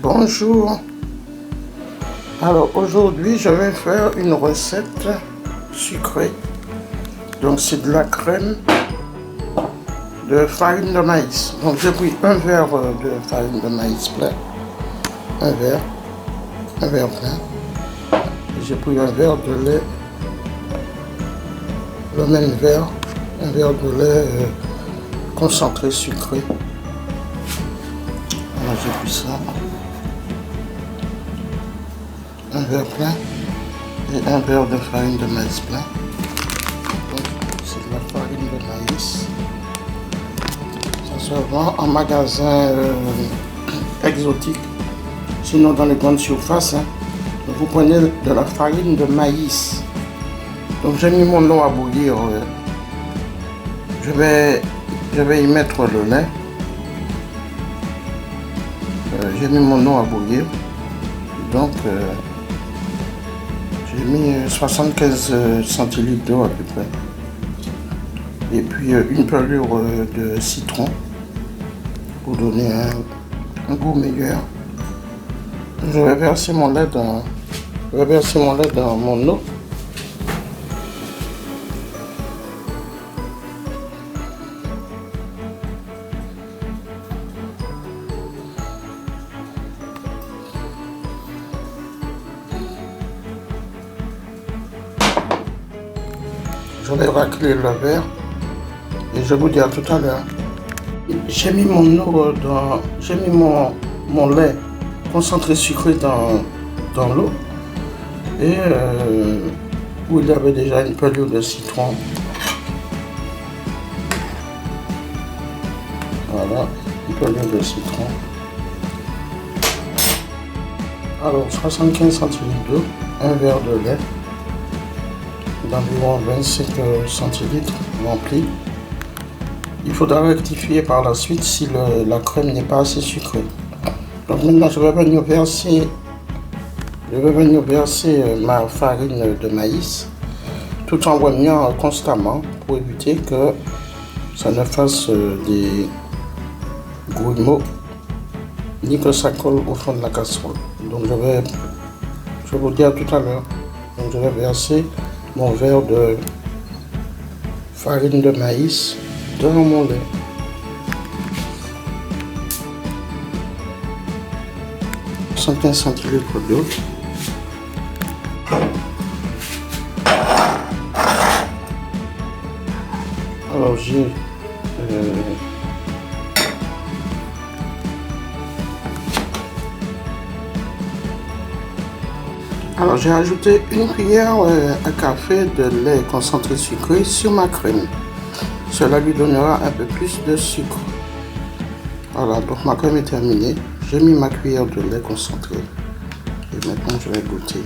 Bonjour. Alors aujourd'hui je vais faire une recette sucrée. Donc c'est de la crème de farine de maïs. Donc j'ai pris un verre de farine de maïs plein, un verre plein. J'ai pris un verre de lait, le même verre, un verre de lait concentré sucré. Alors j'ai pris ça. Un verre plein et un verre de farine de maïs plein. C'est de la farine de maïs. Ça se vend en magasin exotique, sinon dans les grandes surfaces. Donc vous prenez de la farine de maïs. Donc j'ai mis mon eau à bouillir. Je vais y mettre le lait. J'ai mis mon eau à bouillir. Donc j'ai mis 75 centilitres d'eau à peu près. Et puis une pelure de citron pour donner un goût meilleur. Je vais verser mon lait dans mon eau. Je vais racler le verre et je vous dis à tout à l'heure. J'ai mis mon eau j'ai mis mon lait concentré sucré dans l'eau et où il y avait déjà une pelure de citron. Voilà, une pelure de citron. Alors 75 centilitres d'eau, un verre de lait d'environ 25 centilitres rempli. Il faudra rectifier par la suite si la crème n'est pas assez sucrée. Donc maintenant je vais venir verser ma farine de maïs tout en remuant constamment pour éviter que ça ne fasse des grumeaux ni que ça colle au fond de la casserole. Donc je vous dis à tout à l'heure. Donc je vais verser mon verre de farine de maïs dans mon lait. « 115 centilitres d'eau. Alors j'ai ajouté une cuillère à café de lait concentré sucré sur ma crème. Cela lui donnera un peu plus de sucre. Voilà, donc ma crème est terminée. J'ai mis ma cuillère de lait concentré. Et maintenant je vais goûter.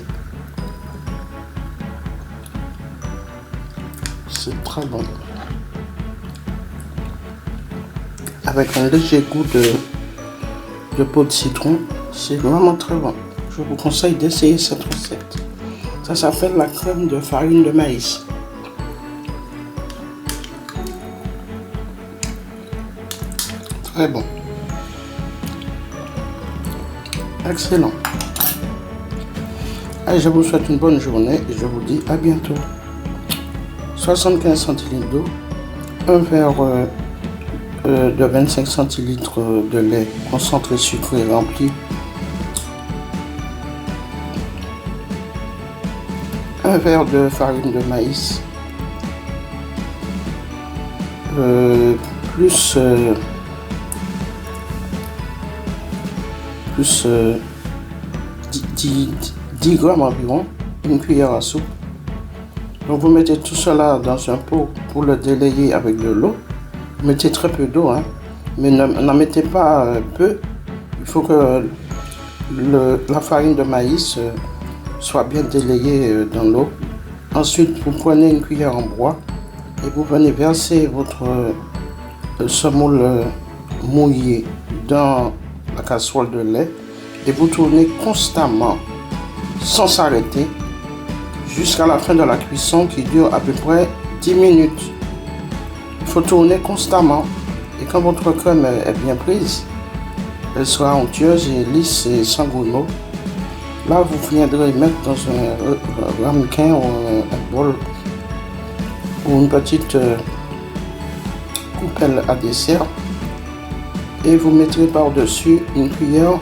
C'est très bon. Avec un léger goût de peau de citron. C'est vraiment très bon. Je vous conseille d'essayer cette recette. Ça s'appelle la crème de farine de maïs. Très bon. Excellent. Allez, je vous souhaite une bonne journée et je vous dis à bientôt. 75 centilitres d'eau, un verre de 25 centilitres de lait concentré sucré rempli, un verre de farine de maïs, plus 10 grammes environ, une cuillère à soupe. Donc vous mettez tout cela dans un pot pour le délayer avec de l'eau. Vous mettez très peu d'eau, hein, mais n'en mettez pas peu. Il faut que la farine de maïs soit bien délayée dans l'eau. Ensuite vous prenez une cuillère en bois et vous venez verser votre semoule mouillé dans la casserole de lait et vous tournez constamment sans s'arrêter jusqu'à la fin de la cuisson qui dure à peu près 10 minutes. Il faut tourner constamment et quand votre crème est bien prise, elle sera onctueuse et lisse et sans grumeaux. Là, vous viendrez mettre dans un ramequin ou un bol ou une petite coupelle à dessert et vous mettrez par-dessus une cuillère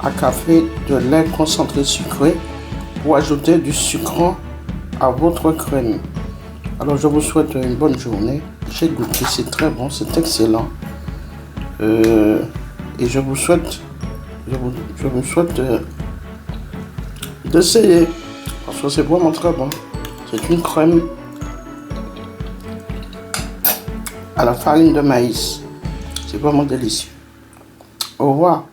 à café de lait concentré sucré pour ajouter du sucrant à votre crème. Alors je vous souhaite une bonne journée. J'ai goûté, c'est très bon, c'est excellent. Et je vous souhaite d'essayer parce que c'est vraiment très bon. C'est une crème à la farine de maïs. C'est vraiment délicieux. Au revoir.